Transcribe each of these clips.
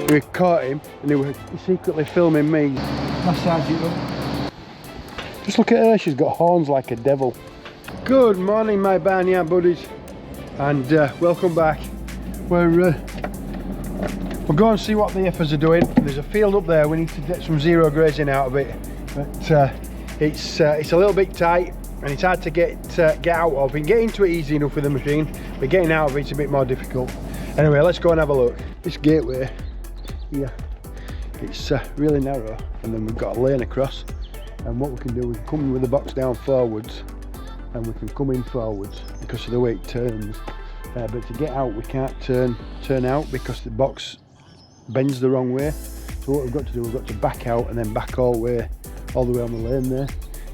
We caught him and they were secretly filming me. Massage it up. Just look at her, she's got horns like a devil. Good morning my barnyard buddies, and welcome back. We'll go and see what the heifers are doing. There's a field up there, we need to get some zero grazing out of it, but it's a little bit tight and it's hard to get out of. We can get into it easy enough with the machine, but getting out of it's a bit more difficult. Anyway, let's go and have a look. This gateway here, it's really narrow, and then we've got a lane across, and what we can do, we can come with the box down forwards and we can come in forwards because of the way it turns, but to get out we can't turn out because the box bends the wrong way. So what we've got to do, we've got to back out and then back all the way on the lane there.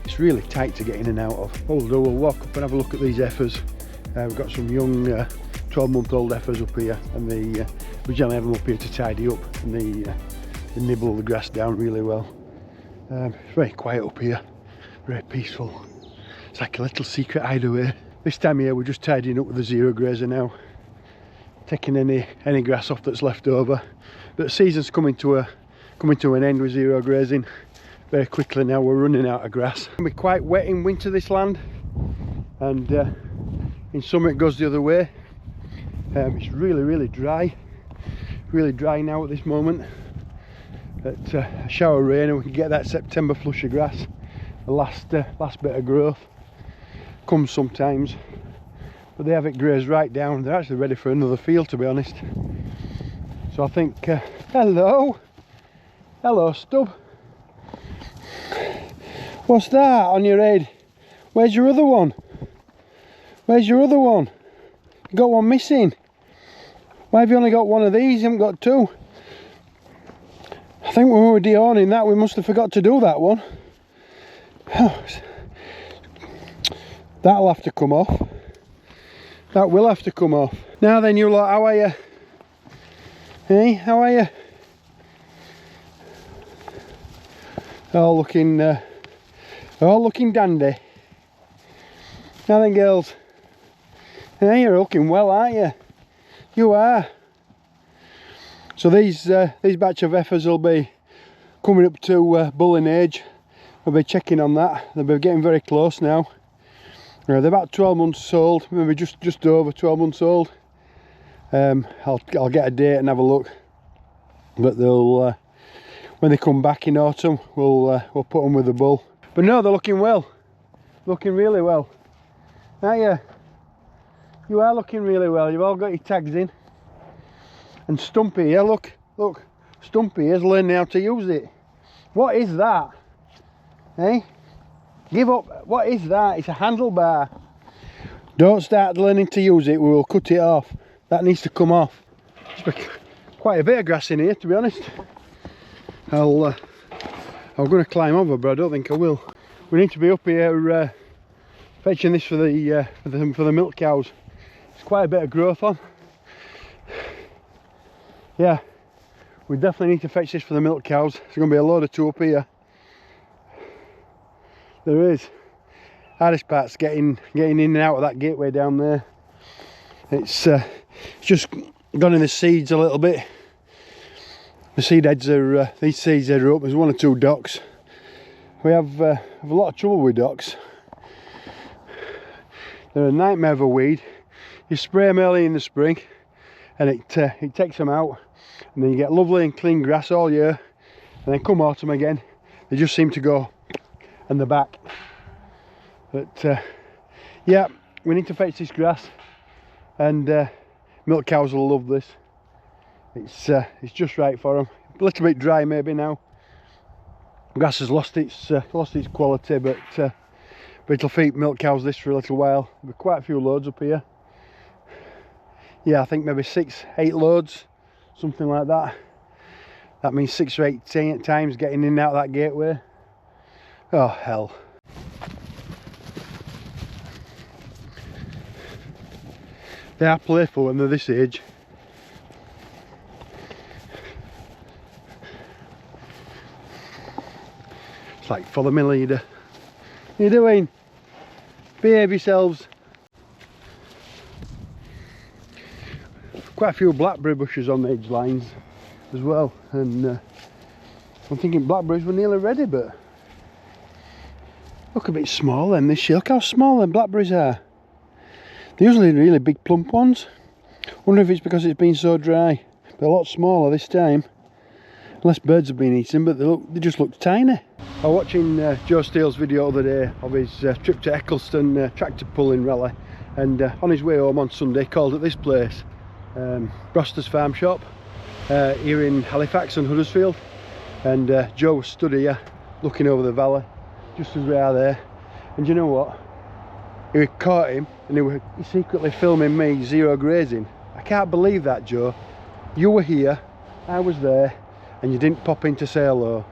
It's really tight to get in and out of. What we'll do, we'll walk up and have a look at these heifers. We've got some young 12-month-old heifers up here, and we generally have them up here to tidy up, and they nibble the grass down really well. It's very quiet up here, very peaceful. It's like a little secret hideaway. This time of year we're just tidying up with the zero grazer now, taking any grass off that's left over. But the season's coming to an end with zero grazing very quickly now. We're running out of grass. It'll be quite wet in winter, this land, and in summer it goes the other way. It's really dry now at this moment. But a shower of rain and we can get that September flush of grass. The last bit of growth comes sometimes, but they have it grazed right down. They're actually ready for another field, to be honest. So I think hello Stub, what's that on your head? Where's your other one? You got one missing. Why have you only got one of these? You haven't got two. I think when we were dehorning that, we must have forgot to do that one. That'll have to come off. That will have to come off. Now then, you lot, how are you? Hey, how are you? All looking dandy. Now then, girls. Hey, you're looking well, aren't you? You are. So these batch of heifers will be coming up to bulling age. We'll be checking on that. They'll be getting very close now. They're about 12 months old, maybe just over 12 months old. I'll get a date and have a look. But they'll when they come back in autumn, we'll put them with the bull. But no, they're looking well, looking really well, aren't you? You are looking really well. You've all got your tags in. And Stumpy here, look, Stumpy has learned how to use it. What is that? Hey? Give up. What is that? It's a handlebar. Don't start learning to use it, we will cut it off. That needs to come off. There's quite a bit of grass in here, to be honest. I'm going to climb over, but I don't think I will. We need to be up here fetching this for the milk cows. There's quite a bit of growth on. Yeah, we definitely need to fetch this for the milk cows. There's going to be a load of two up here. There is. Hardest part's getting in and out of that gateway down there. It's just gone in the seeds a little bit. The seed heads are, these seeds heads are up. There's one or two docks. We have a lot of trouble with docks. They're a nightmare of a weed. You spray them early in the spring and it takes them out, and then you get lovely and clean grass all year, and then come autumn again they just seem to go and they're back. But yeah, we need to fetch this grass, and milk cows will love this. It's just right for them. A little bit dry maybe now. Grass has lost its quality, but it'll feed milk cows this for a little while. There'll be quite a few loads up here. Yeah, I think maybe 6-8 loads, something like that. That means 6 or 8 times getting in and out of that gateway. Oh hell. They are playful when they're this age. It's like, follow me leader. What are you doing? Behave yourselves. Quite a few blackberry bushes on the edge lines. as well, and I'm thinking blackberries were nearly ready, but look a bit small then this year. Look how small them blackberries are. They're usually really big plump ones. Wonder if it's because it's been so dry. They're a lot smaller this time. Unless birds have been eating, but they just look tiny. I was watching Joe Steele's video the other day of his trip to Eccleston tractor pulling rally, and on his way home on Sunday called at this place, Broster's Farm Shop, here in Halifax and Huddersfield. And Joe was stood here looking over the valley just as we are there, and you know what, he caught him and he secretly filming me zero grazing. I can't believe that, Joe. You were here, I was there, and you didn't pop in to say hello.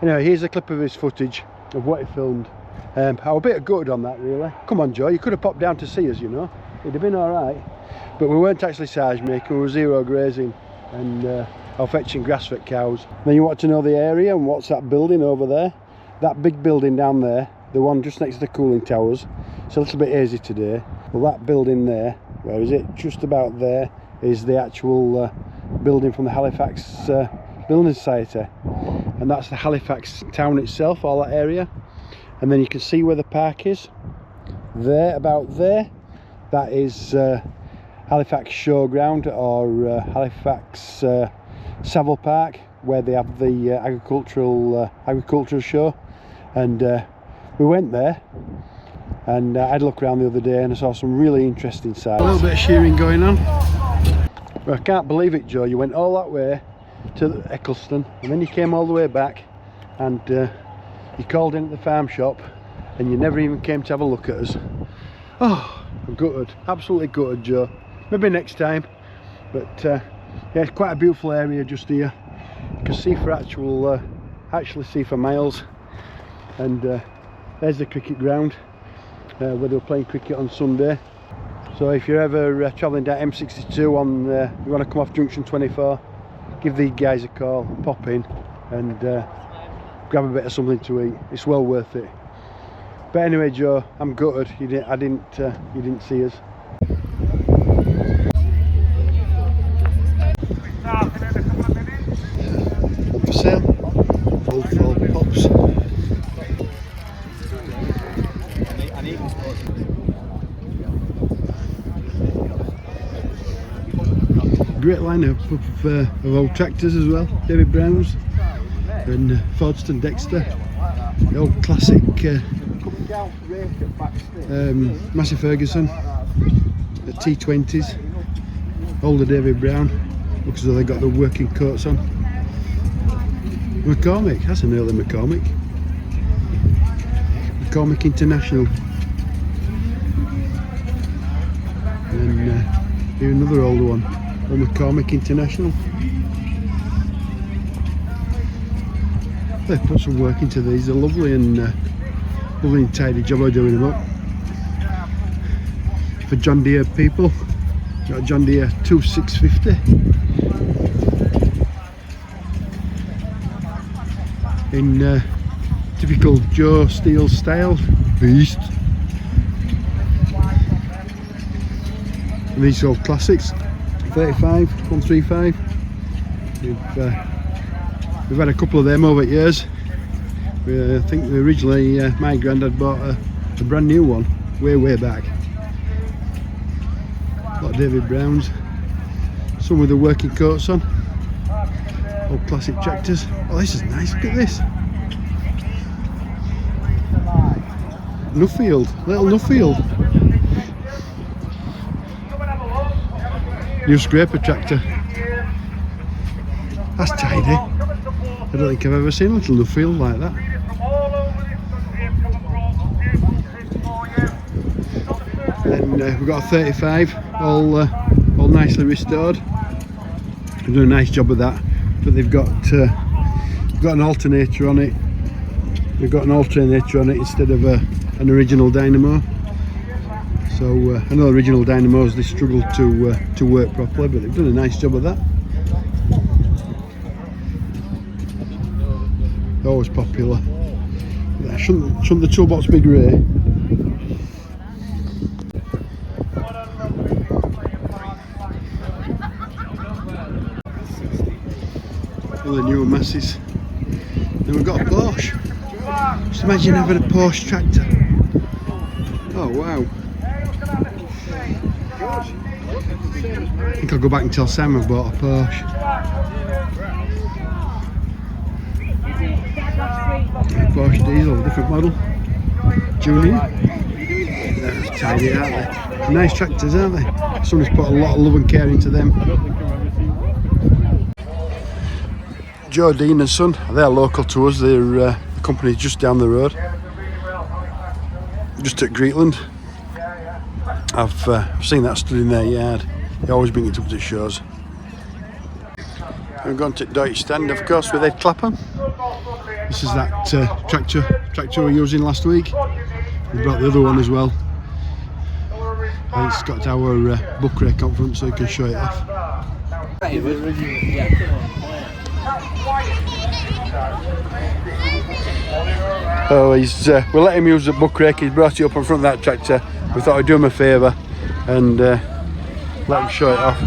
Anyway, here's a clip of his footage of what he filmed. I was a bit gutted on that, really. Come on, Joe, you could have popped down to see us, you know. It'd have been alright. But we weren't actually sarge making, we were zero grazing, and I was fetching grass for cows. Then you want to know the area and what's that building over there? That big building down there, the one just next to the cooling towers. It's a little bit hazy today. Well, that building there, where is it? Just about there is the actual building from the Halifax Building Society, and that's the Halifax town itself, all that area. And then you can see where the park is there, about there. That is Halifax Showground, or Halifax Savile Park, where they have the agricultural show. And we went there, and I had a look around the other day and I saw some really interesting sights. A little bit of shearing going on. Well, I can't believe it, Joe, you went all that way to Eccleston and then you came all the way back, and you called in at the farm shop and you never even came to have a look at us. Oh, I'm gutted, absolutely gutted, Joe. Maybe next time. But yeah, it's quite a beautiful area just here. You can see for actually see for miles. And there's the cricket ground where they were playing cricket on Sunday. So if you're ever travelling down M62 on you want to come off junction 24, give these guys a call, pop in and grab a bit of something to eat. It's well worth it. But anyway, Joe, I'm gutted you didn't see us. Up for sale, old fall pops. Great lineup of old tractors as well. David Brown's and Fordston Dexter, the old classic Massey Ferguson, the T20s, older David Brown. Looks as though they got the working coats on. McCormick, that's an early McCormick. McCormick International. And here another older one, a McCormick International. They put some work into these. They're lovely and lovely and tidy job of doing them up. For John Deere people, got a John Deere 2650 in typical Joe Steele style, beast. And these are all classics, 35, 135. We've had a couple of them over the years. I think originally my granddad bought a brand new one way back. A lot of David Browns, some with the working coats on, old classic tractors. Oh, this is nice, look at this. Nuffield, little Nuffield. New scraper tractor. That's tidy. I don't think I've ever seen a little Nuffield like that. And then we've got a 35, all nicely restored. They've done a nice job of that, but they've got an alternator on it. They've got an alternator on it instead of an original dynamo. So I know original dynamos, they struggle to work properly, but they've done a nice job of that. Always popular. Shouldn't the toolbox be grey? All the newer masses. Then we've got a Porsche. Just imagine having a Porsche tractor. Oh wow. I think I'll go back and tell Sam I've bought a Porsche. Porsche diesel, different model. Junior. They're tidy, aren't they? Nice tractors, aren't they? Someone's put a lot of love and care into them. Joe Dean and Son, they're local to us. They're the company's just down the road, just at Greetland. I've seen that stood in their yard. They always bring it up to shows. We've gone to Deutsche stand, of course, with Ed Clapham. This is that tractor we were using last week. We brought the other one as well. And it's got our book rake on front so you can show it off. Oh, we'll let him use the book rake. He's brought it up in front of that tractor. We thought I'd do him a favour and let him show it off.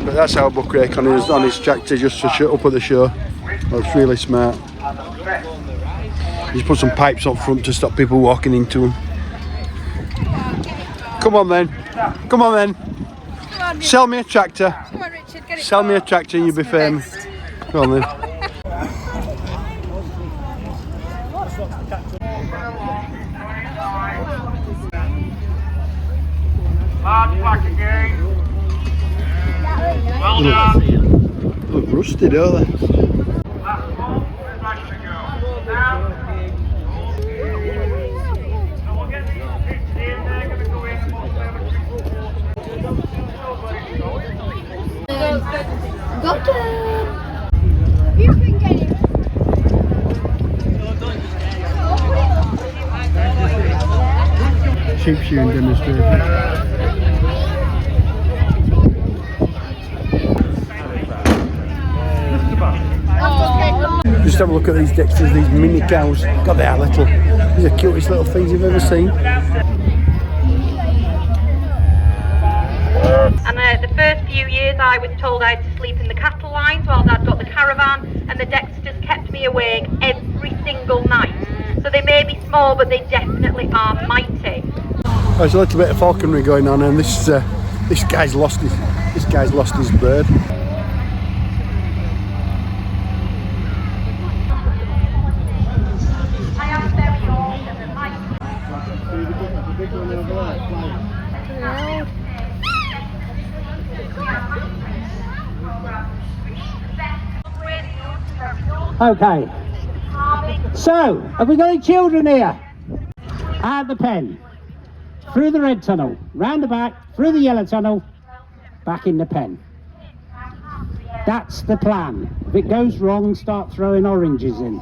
But that's our book rake on his tractor, just to show up at the show. Well, it's really smart. He's put some pipes up front to stop people walking into him. Come on then. Come on then. Come on, sell me a tractor. Come on, Richard, get it. Sell me a tractor and you'll be famous. Go on then. Well done. Look rusty, don't they? Got him! You can get him! Sheep shearing demonstration. Just have a look at these Dexters, these mini cows. God, they are little. These are the cutest little things you've ever seen. And the first few years I was told I had to sleep in the cattle lines while Dad got the caravan, and the Dexters kept me awake every single night. So they may be small, but they definitely are mighty. There's a little bit of falconry going on, and this guy's lost his bird. Okay, so have we got any children here? Out the pen, through the red tunnel, round the back, through the yellow tunnel, back in the pen. That's the plan. If it goes wrong, start throwing oranges in.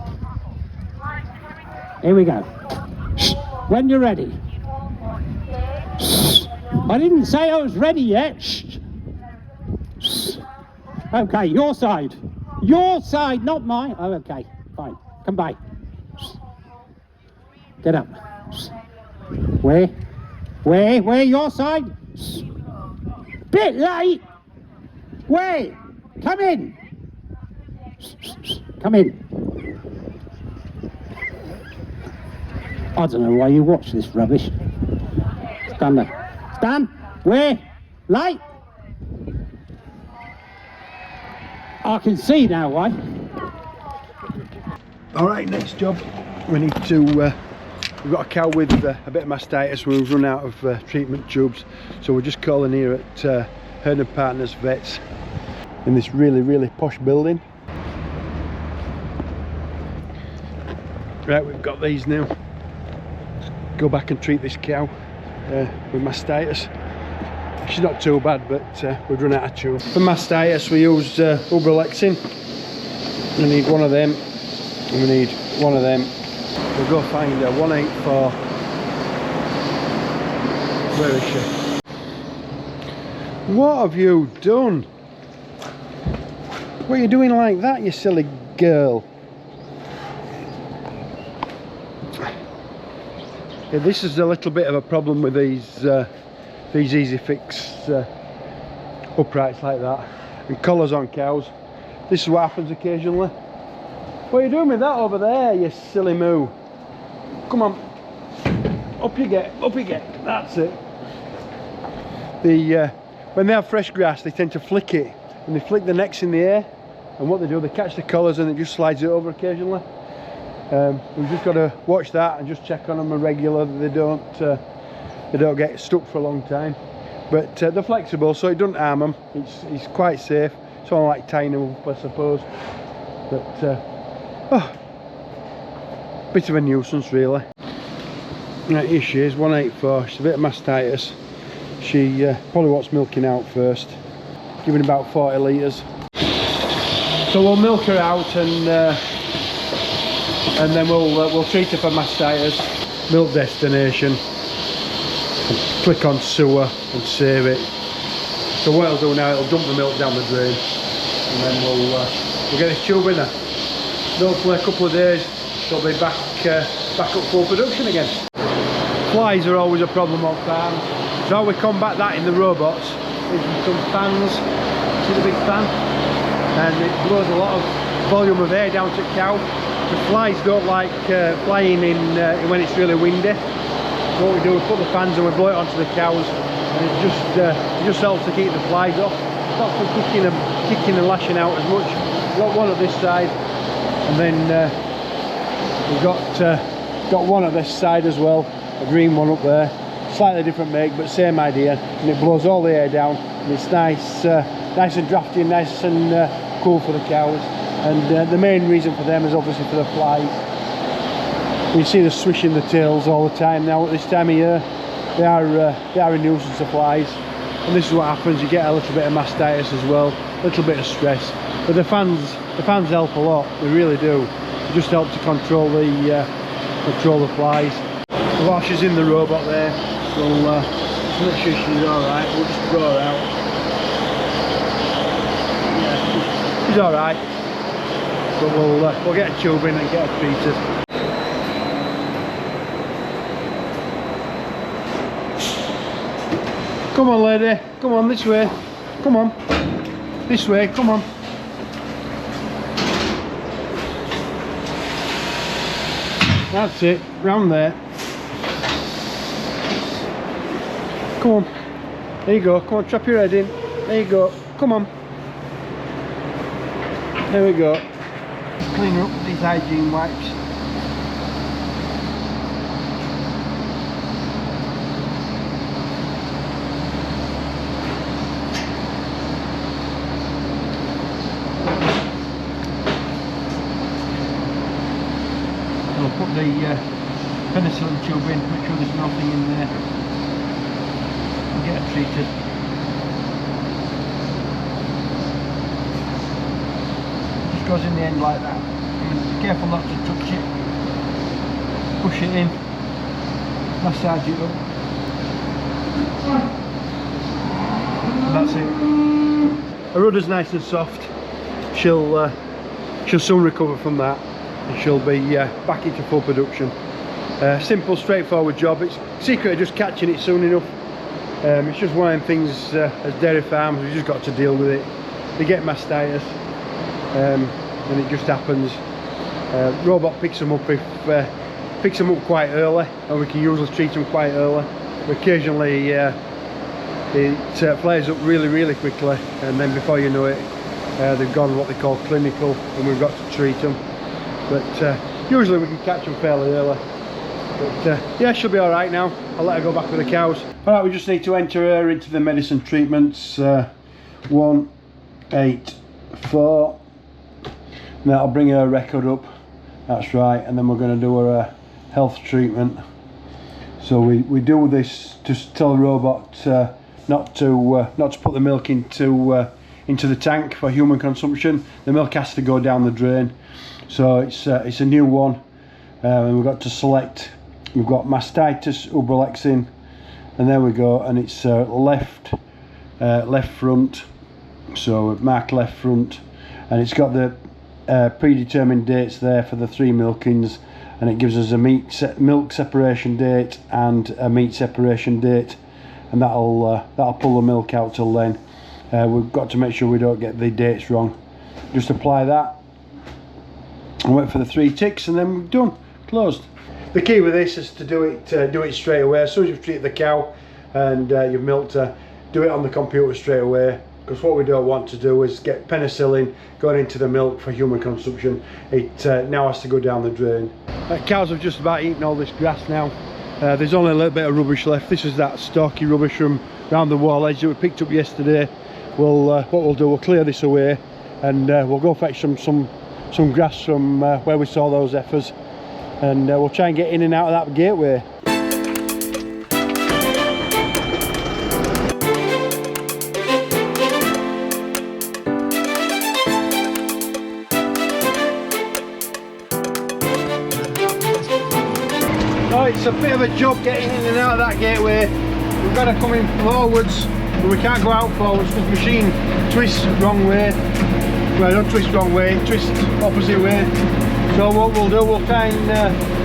Here we go. When you're ready. I didn't say I was ready yet. Okay, your side. Your side, not mine. Oh, okay, fine. Come by. Get up. Where, your side? Bit late. Where? Come in. Come in. I don't know why you watch this rubbish. Stand there. Stand. Where? Late. I can see now why. Alright, next job. We need to, we've got a cow with a bit of mastitis. We've run out of treatment tubes. So we're just calling here at Herd & Partners Vets in this really, really posh building. Right, we've got these now. Go back and treat this cow with mastitis. She's not too bad, but we've run out of tube. For mastitis we use Ubrelexin. We need one of them, and we need one of them. We'll go find 184. Where is she? What have you done? What are you doing like that, you silly girl? Yeah, this is a little bit of a problem with these easy fix uprights like that, and collars on cows. this is what happens occasionally. What are you doing with that over there, you silly moo? Come on. Up you get, up you get. That's it. When they have fresh grass, they tend to flick it. And they flick the necks in the air. And what they do, they catch the collars and it just slides it over occasionally. We've just got to watch that and just check on them regular that they don't get stuck for a long time. But they're flexible, so it doesn't harm them. It's quite safe. It's all like tying them up, I suppose. But bit of a nuisance, really. Right, here she is, 184. She's a bit of mastitis. She probably wants milking out first. Giving about 40 litres. So we'll milk her out and then we'll treat her for mastitis. Milk destination. Click on sewer and save it. So what it'll do now, it'll dump the milk down the drain, and then we'll get this tube in there. Hopefully a couple of days she'll be back up full production again. Flies are always a problem on farms, so how we combat that in the robots is with some fans. See the big fan? And it blows a lot of volume of air down to the cow. The flies don't like flying in when it's really windy. So what we do, we put the fans and we blow it onto the cows, and it just helps to keep the flies off. Stops them kicking and lashing out as much. We've got one at this side, and then we've got one at this side as well, a green one up there. Slightly different make, but same idea, and it blows all the air down, and it's nice and drafty and nice and cool for the cows. And the main reason for them is obviously for the flies. You see the swishing the tails all the time now at this time of year. They are a nuisance of flies, and this is what happens. You get a little bit of mastitis as well, a little bit of stress. But the fans help a lot. They really do. They just help to control the flies. While she's in the robot there, we'll make sure she's all right. We'll just draw her out. Yeah, she's all right. But we'll get a tube in and get her treated. Come on, lady. Come on, this way. Come on. This way, come on. That's it. Round there. Come on. There you go. Come on, trap your head in. There you go. Come on. There we go. Clean her up with these hygiene wipes. Put the penicillin tube in, make sure there's nothing in there, and get it treated. Just goes in the end like that. Be careful not to touch it. Push it in, massage it up, and that's it. Her udder's nice and soft. She'll soon recover from that. And she'll be back into full production. Simple, straightforward job. It's secret of just catching it soon enough. It's just one of them things as dairy farms, we've just got to deal with it. They get mastitis, and it just happens. Robot picks them up picks them up quite early, and we can usually treat them quite early. But occasionally it flares up really quickly, and then before you know it, they've gone what they call clinical, and we've got to treat them. But usually we can catch them fairly early. But yeah, she'll be alright now. I'll let her go back with the cows. Alright, we just need to enter her into the medicine treatments. 184. And that'll bring her record up. That's right. And then we're going to do her health treatment. So we do this to tell the robot not to put the milk into the tank for human consumption. The milk has to go down the drain. So it's a new one, and we've got to select. We've got mastitis, ubrelexin, and there we go. And it's left front. So mark left front, and it's got the predetermined dates there for the 3 milkings, and it gives us a milk separation date and a meat separation date, and that'll pull the milk out till then. We've got to make sure we don't get the dates wrong. Just apply that and wait for the 3 ticks, and then we're done, closed. The key with this is to do it straight away. As soon as you've treated the cow and you've milked her, do it on the computer straight away, because what we don't want to do is get penicillin going into the milk for human consumption. It now has to go down the drain. Cows have just about eaten all this grass now. There's only a little bit of rubbish left. This is that stalky rubbish from around the wall edge that we picked up yesterday. What we'll do, we'll clear this away, and we'll go fetch some grass from where we saw those heifers, and we'll try and get in and out of that gateway. Oh, it's a bit of a job getting in and out of that gateway. We've got to come in forwards, but we can't go out forwards because the machine twists wrong way. Well, don't twist wrong way, twist opposite way. So what we'll do, we'll try and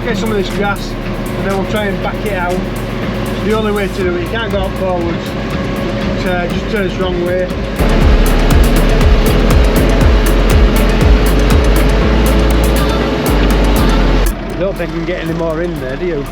get some of this grass, and then we'll try and back it out. It's the only way to do it. You can't go out forwards. It just turns wrong way. I don't think we can get any more in there, do you?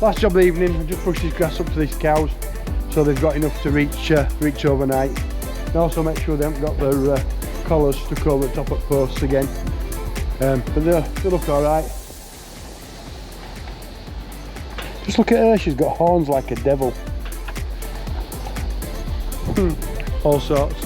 Last job of the evening, I just pushed this grass up to these cows so they've got enough to reach overnight. And also make sure they haven't got their collars stuck over the top of posts again. But they look alright. Just look at her, she's got horns like a devil. All sorts.